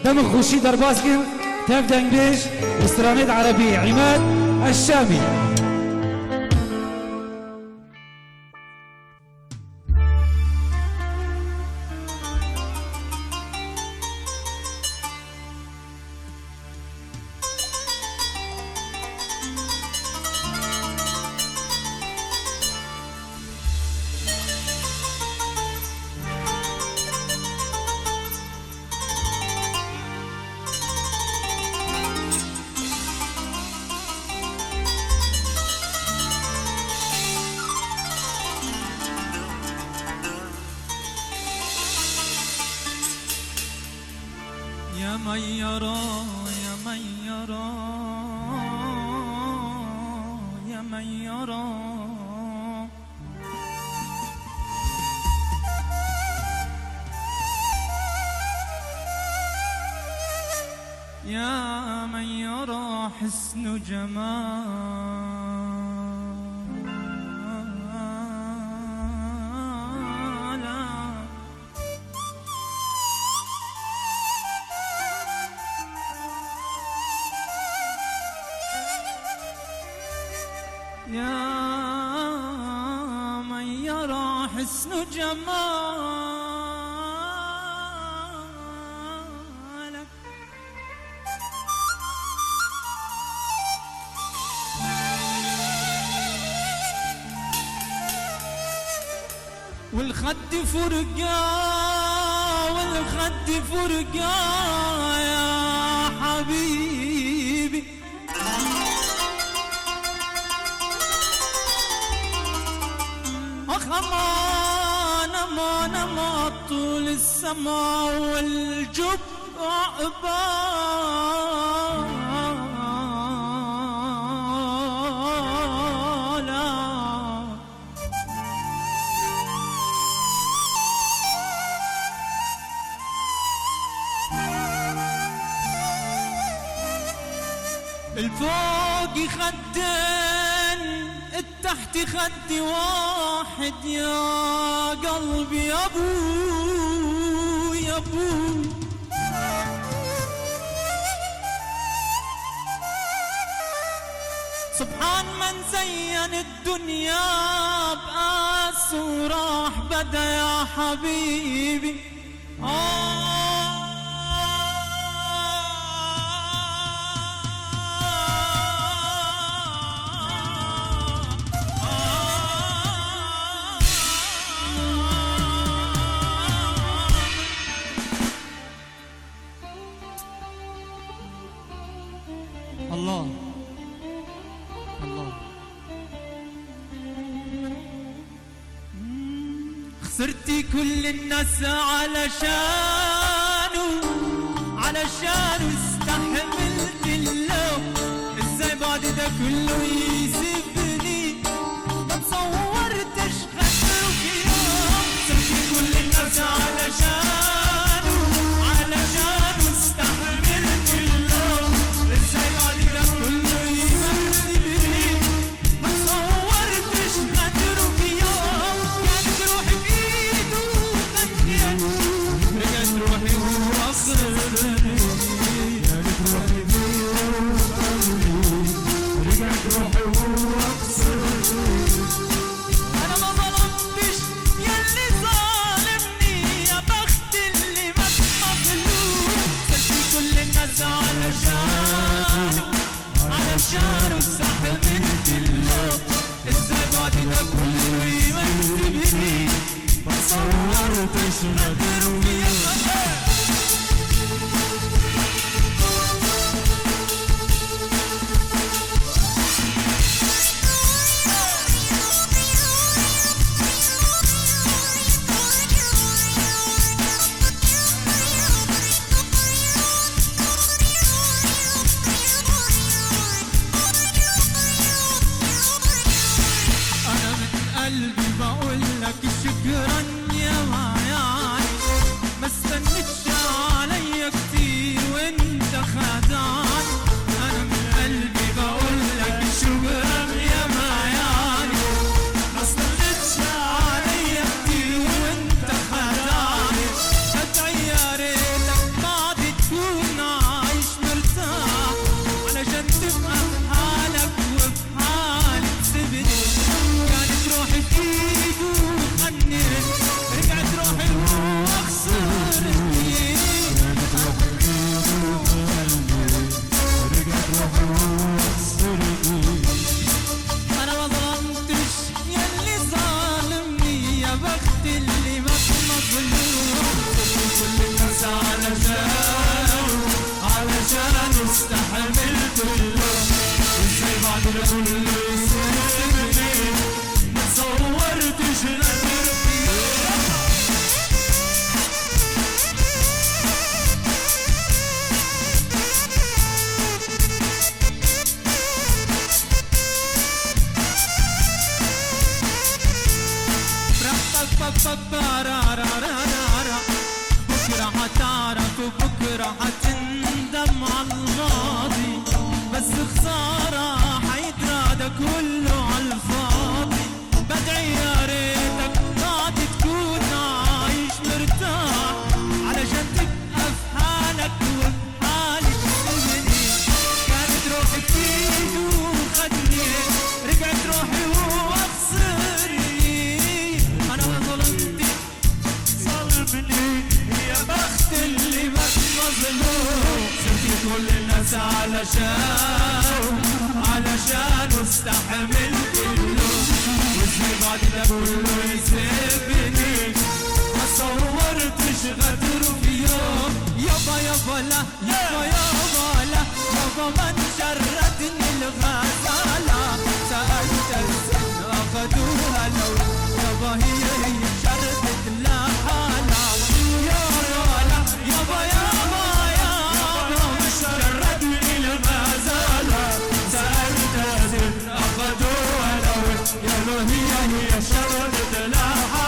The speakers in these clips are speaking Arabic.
دمك خوشي درباسكن تف دنگبيش استرانيد عربي عماد الشامي. يا من يرى يا من يرى يا من يرى يا من يرى حسن جمال يا من يرى حسن جمالك والخد فرقا والخد فرقا يا حبيبي أمان أمان أمان طول السماء والجب عقبالا الفوق خدين التحت خد واحد يا قلبي يا ابو يا ابو سبحان من زين الدنيا بأس وراح بدا يا حبيبي الله الله خسرتي كل الناس علشانه استحملت اللوم ازاي بعد ده كله يسيبني ما تصورتش خسره في يوم خسرتي كل الناس علشانه استحملت اللوم ازاي بعد ده كله يسيبني ما تصورتش خسره في يوم كانت روحي في ايده وخدت رجعت روحي ووصلني كانت روحي في رجعت روحي ووصلني انا ما ظلمتش ياللي ظالمني يا بخت اللي ما مظلوم سلفي كل الناس علشانه استحملت اللوم ازاي بعد ده كله يمسكني ما صورتش غدر قلبي بقول لك شكرا يا معياني كل الناس علشان استحملت اللوم، وازاي بعد ده كله يسيبني ما صورتش غدره في يوم. يابا يابا لا يابا يابا لا يابا من شردني الغزالة، سألت السن أخدوها لو يابا هي شردت لحالة. يابا لا يابا يابا يابا من شردني الغزالة، سألت السن أخدوها لو يابا هي شردت لحالة.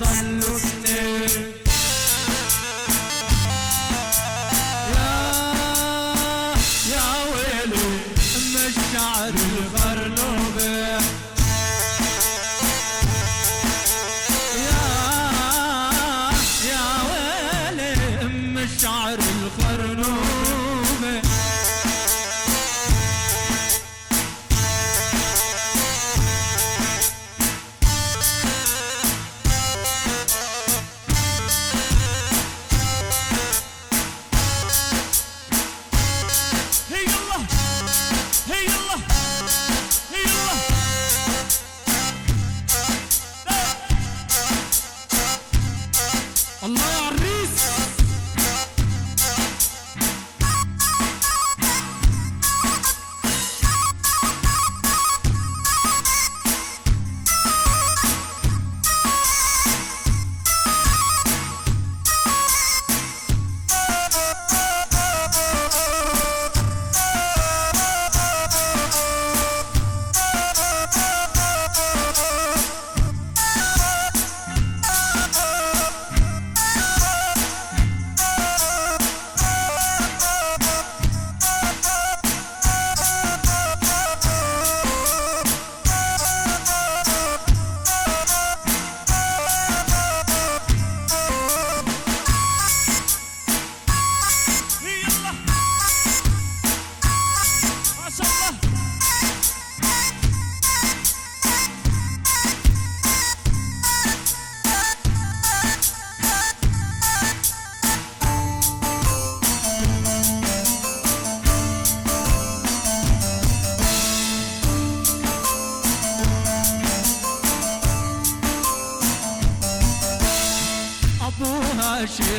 وضلوا سنين يا ويلي مشاعر الغرنوبة يا ويلي مشاعر الغرنوبة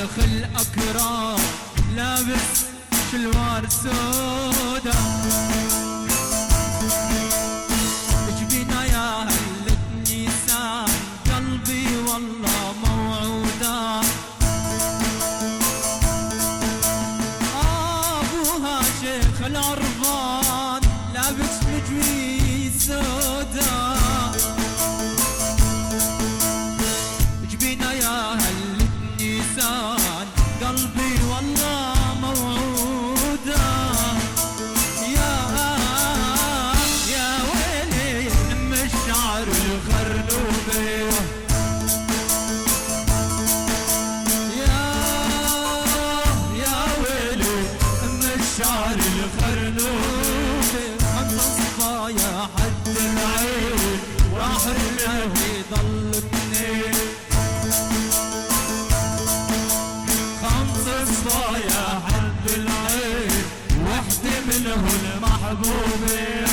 شيخ الأكرام لابس شلوار سودا جبينا يا هل النساء قلبي والله موعودا أبوها شيخ العرفان لابس مجوي سودا جبينا يا هل النساء قلبي والله موعودا يا ويلي ام الشعر الخرنوبي يا ويلي ام الشعر الخرنوبي خمس صبايا حد العين واحد منه يضل اثنين خمس صبايا حد العين وحدة منه المحبوبة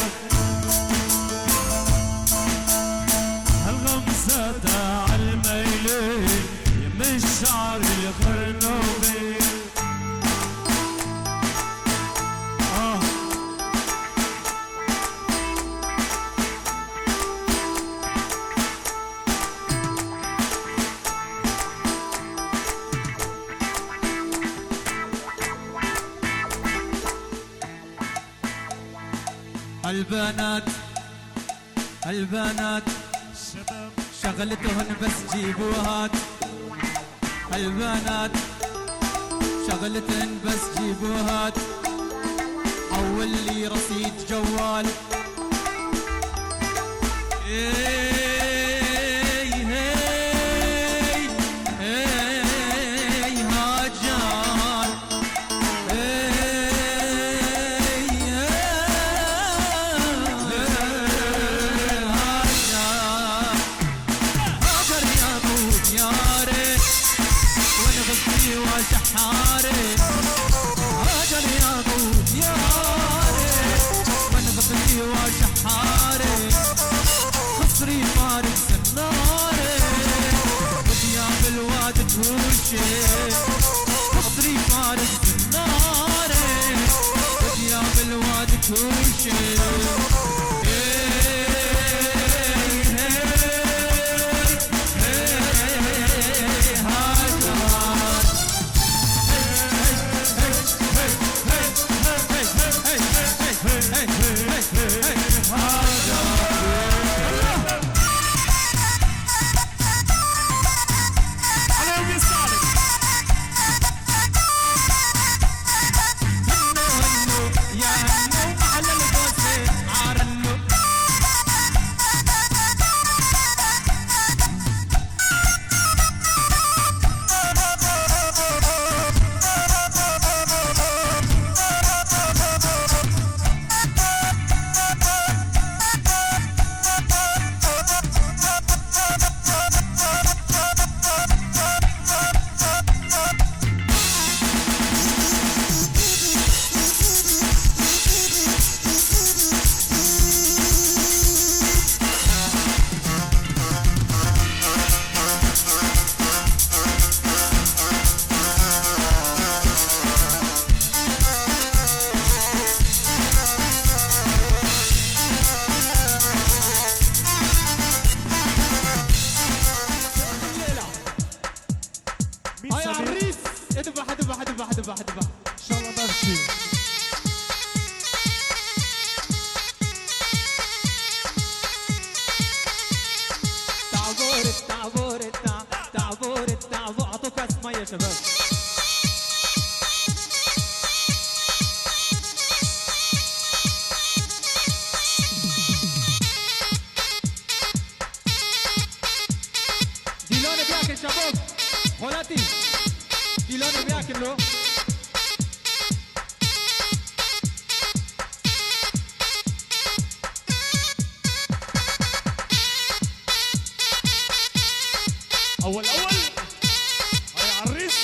الغمسة عالميلين يم الشعر الخرنوبي البنات شغلتهن بس جيبوا هات البنات شغلتهن بس جيبوا هات حول لي رصيد جوال قصري فارس بالنار وديا بالواد كل شيء هاي عريس اذبح اذبح اذبح اذبح اذبح ان شاء الله نفسي تعبور اعطوا كاس ميه يا شباب ديلون بياكل شباب خولاتي ديلون بياكل له اول هاي عريس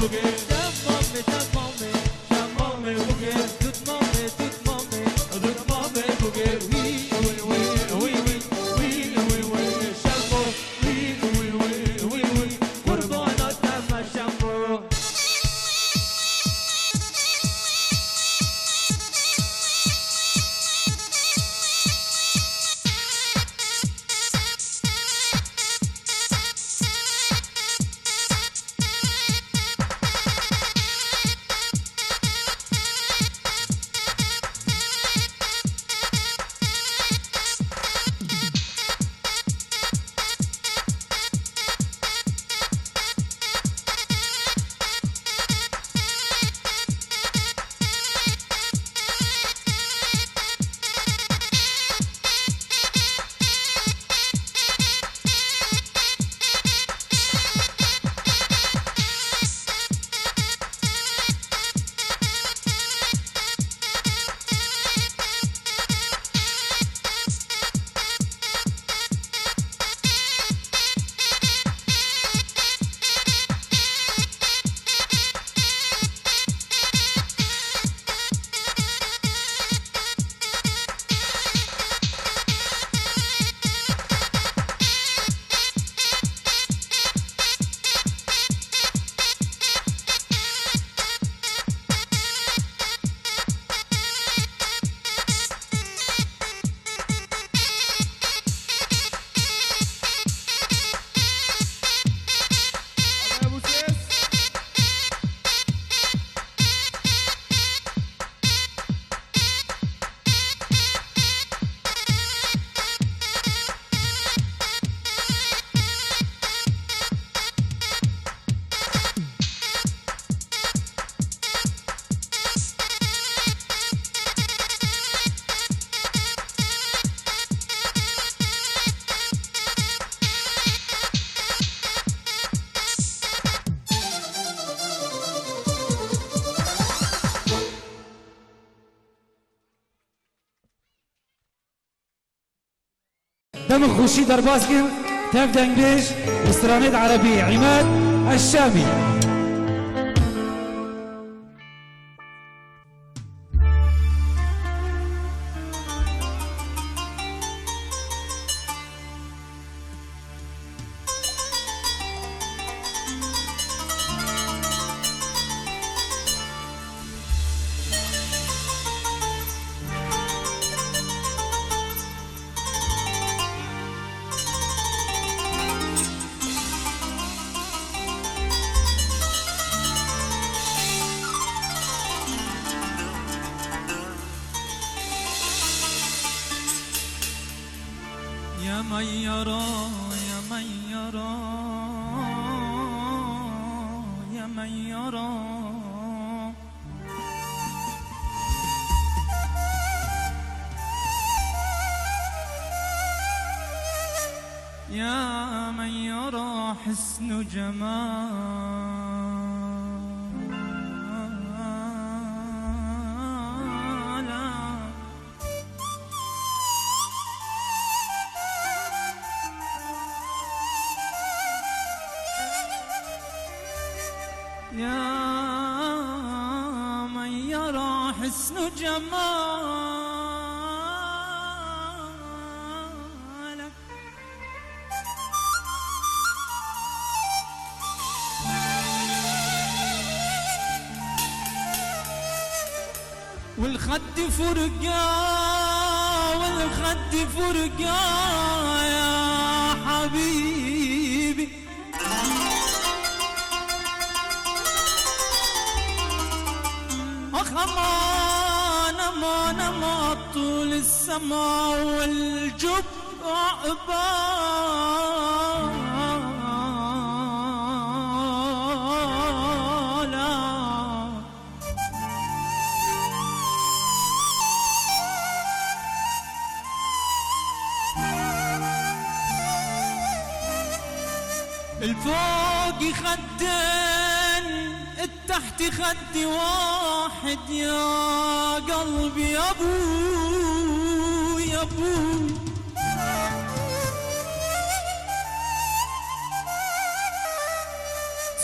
boogie. Jump mommy, jump mommy, jump mommy boogie. Tut mommy, tut mommy, tut mommy boogie. Wee, wee, wee, wee, wee, wee. Shambo, wee, wee, wee, wee. قربانة دم شامبو. دمغ خوشي درباسكن تف دنگبيش استرانيد عربي عماد الشامي. يا من يرى يا من يرى يا من يرى يا من يرى حسن جمالا يا من يرى حسن جمالك والخد فرقا والخد فرقا يا حبيبي أمان أمان أمان طول السماء والجب عقبالا الفوق خدين التحت خد واحد يا قلبي يا ابو يا ابو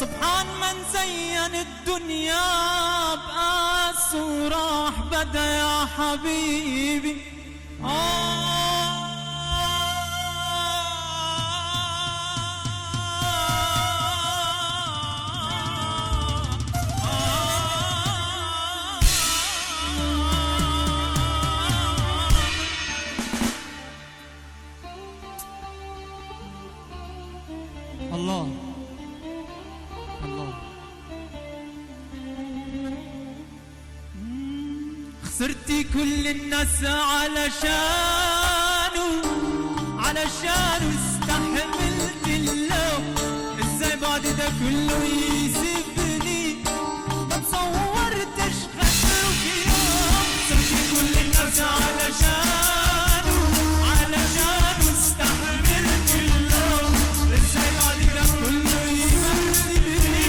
سبحان من زين الدنيا بقاس وراح بدا يا حبيبي الله الله. خسرتي كل الناس علشانه استحملت اللوم. ازاي بعد ده كله يسيبني ما تصورتش خسره في يوم. خسرتي كل الناس علشانه استحملت اللوم. ازاي بعد ده كله يسيبني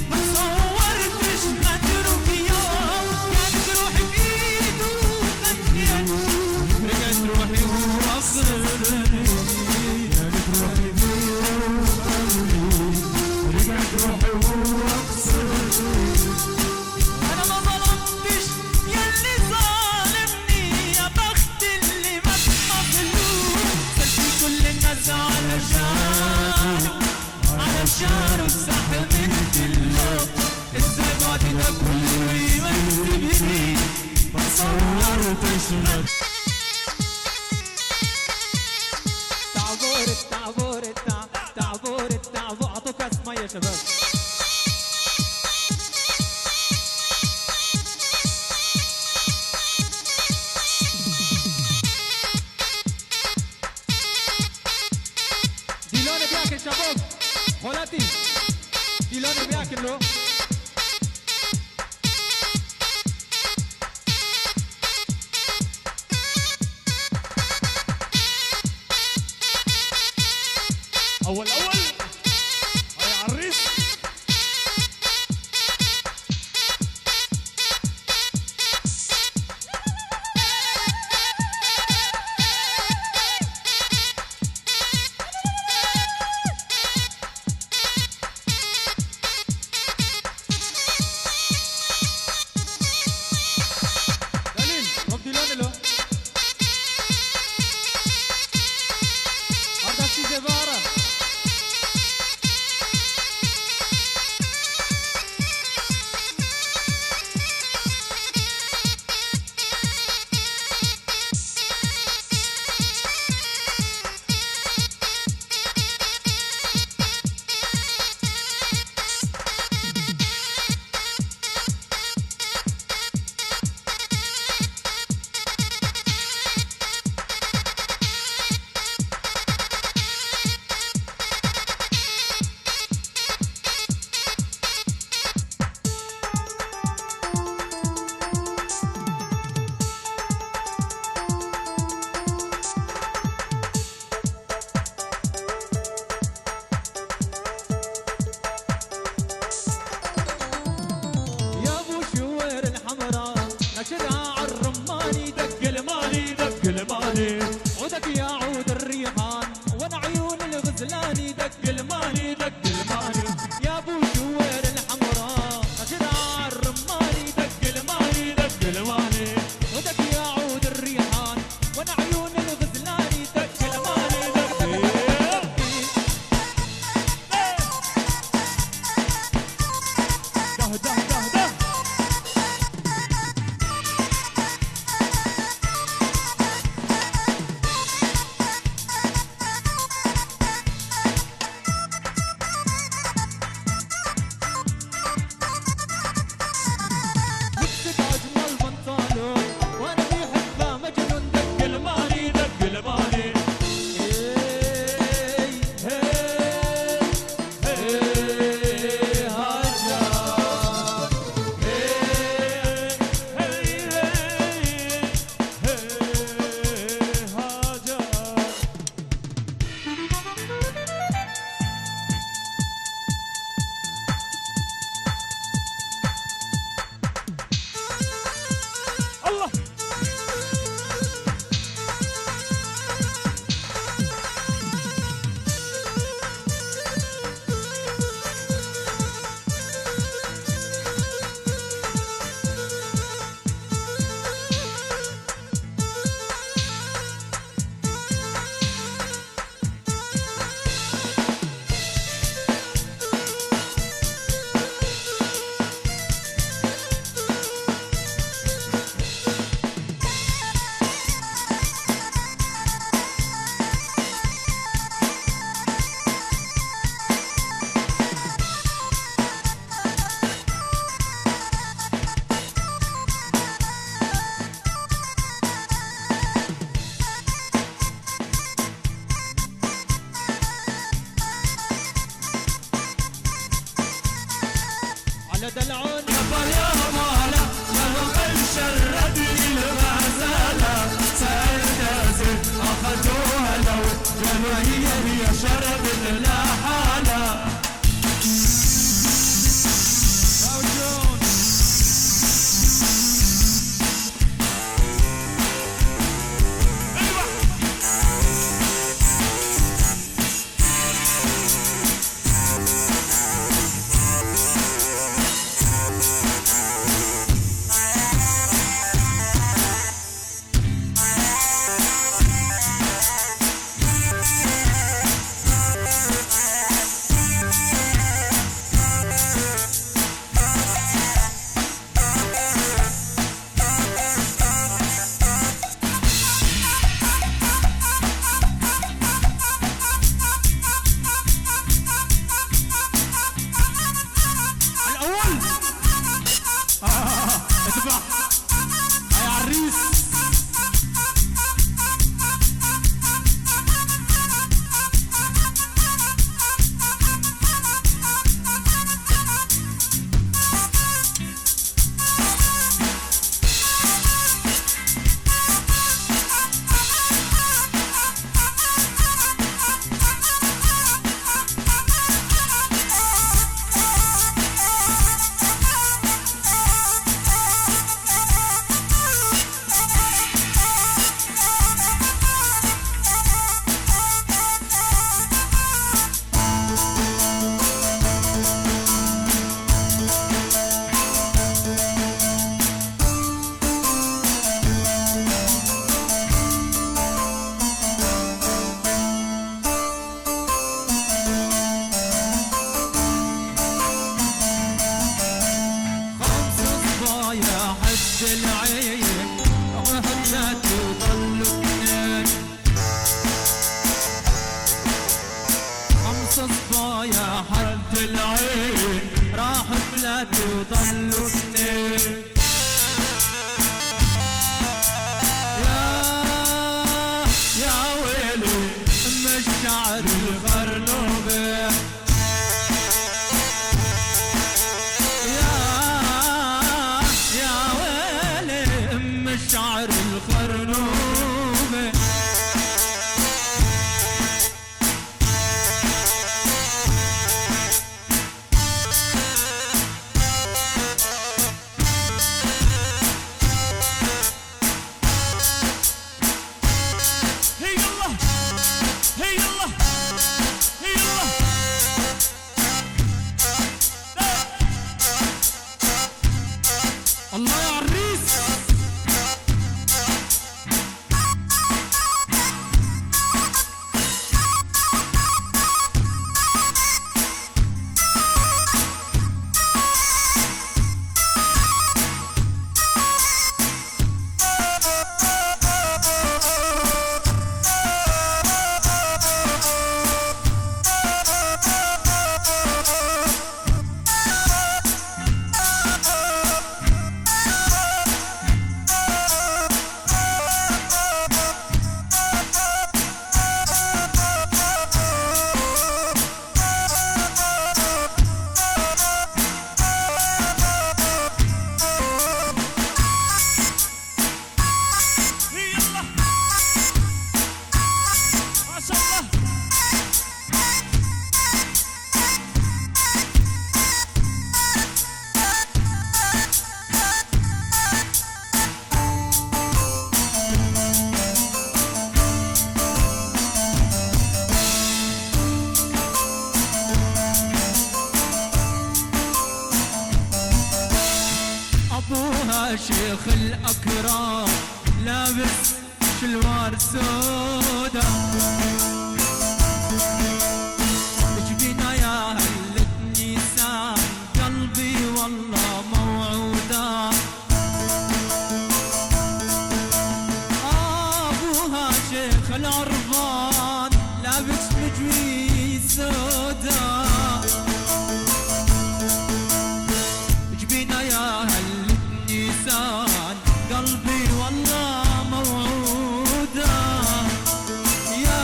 ما تصورتش خسره في يوم. كانت روحي في ايده وخدت رجعت روحي وأخسرني. كانت روحي في رجعت روحي وأخسرني. أنا ما ظلمتش ياللي ظالمني يا بخت اللي ما مظلوم. سلتي كل الناس علشانه استحملت اللوم. ازاي بعد ده كله يمسكني ما صورتش تعبوا اعطوا كاس ميه يا شباب. ديلون بياكل شباب خولاتي ديلون بياكل له. اول هاي عريس. على دلعون يابا يابا لا يابا شردني الغزالة سألت زين أخذوها لو قالوا هي شربت الحالة وضلوا سنين يا ويلي مشاعر الخرنوبة يا ويلي مشاعر الخرنوبة الله يا عريس ابوها شيخ الاكرام لابس شلوار سودا جبينا يا هلة نيسان قلبي والله موعودا ابوها شيخ العرفان لابس مجوي سودا جبينا يا هل نيسان قلبي والله موعودا يا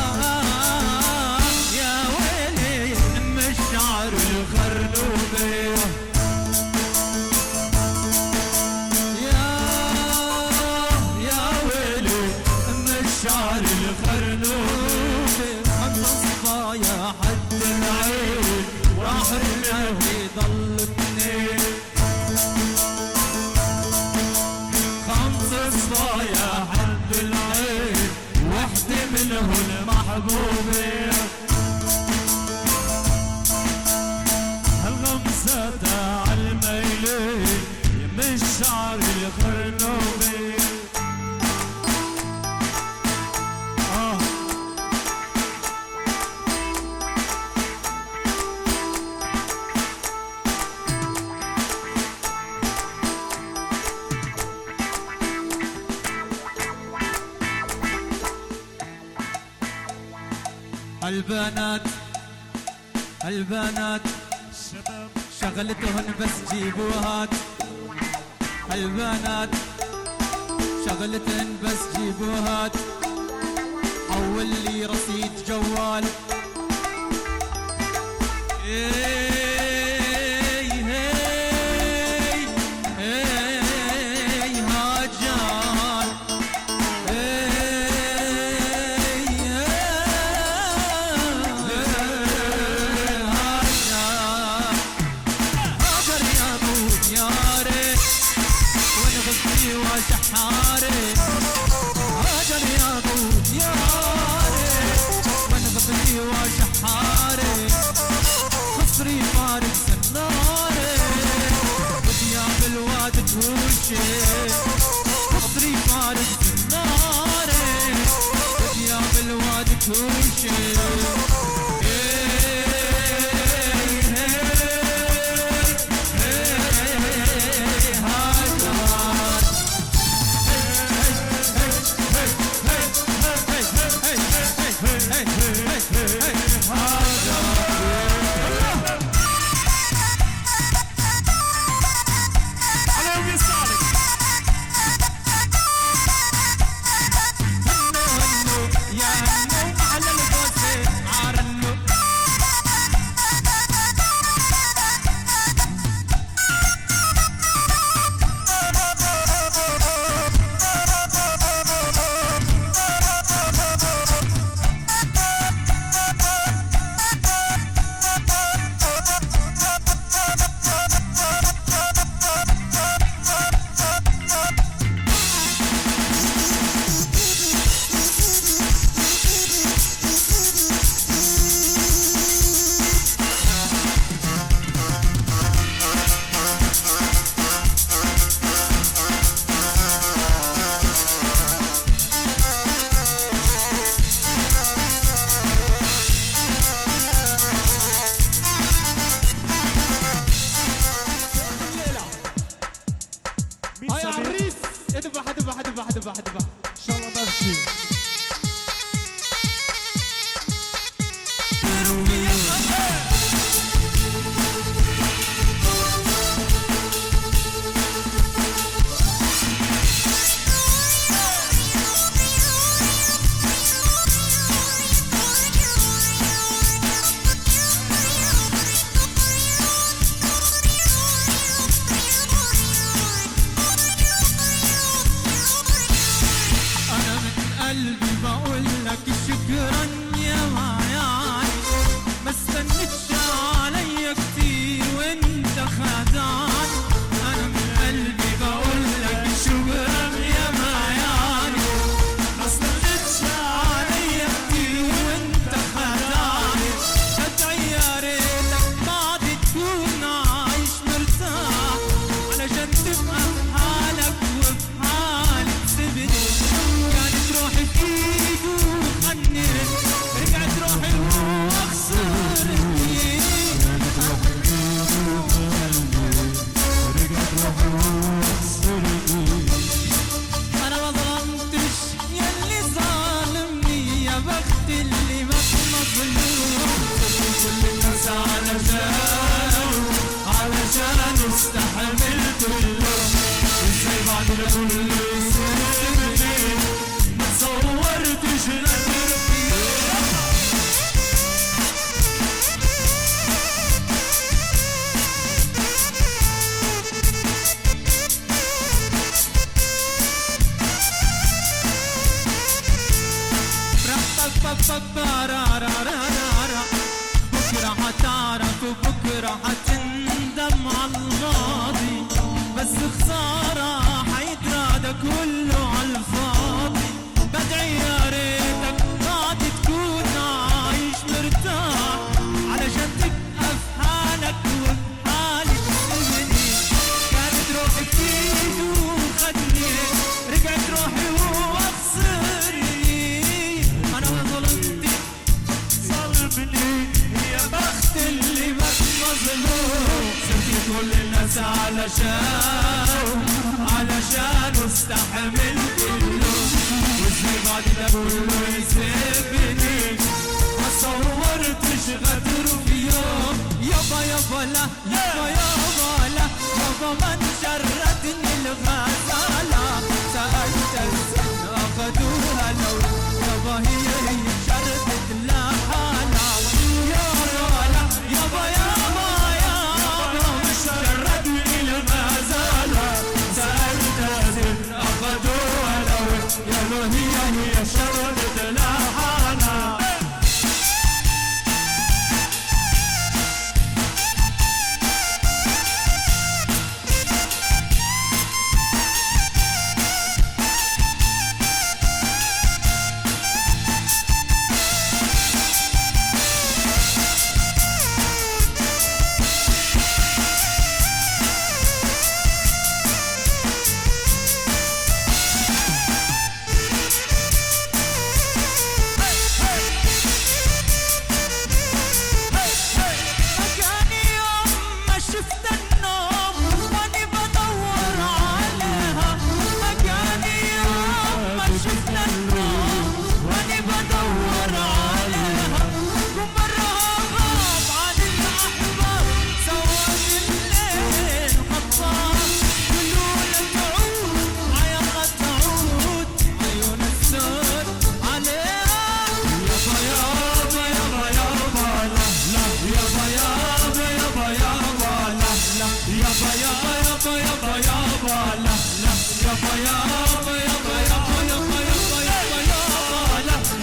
يضل اثنين خمس صبايا عند العين وحدة منهم محبوبة هالغمسة عالميلين يمش شعر الخرنوبي البنات شغلتهن بس جيبوا هات البنات شغلتهن بس جيبوا هات حول لي رصيد جوال خسارة حيترادى كله عالفاضي. بدعي يا ريتك بعد تكون عايش مرتاح علشان تبقى في حالك وبحالي تسيبني. كانت روحي بتيجي وخدني رجعت روحي وابصرني. انا غلطتي صلبني يا بخت اللي بس مظلوم. سبتي كل الناس علشان استحمل اللوم. وازاي بعد ده كله يسيبني ما صورتش غدر في يوم. يابا يابا لا يابا يابا لا يابا ما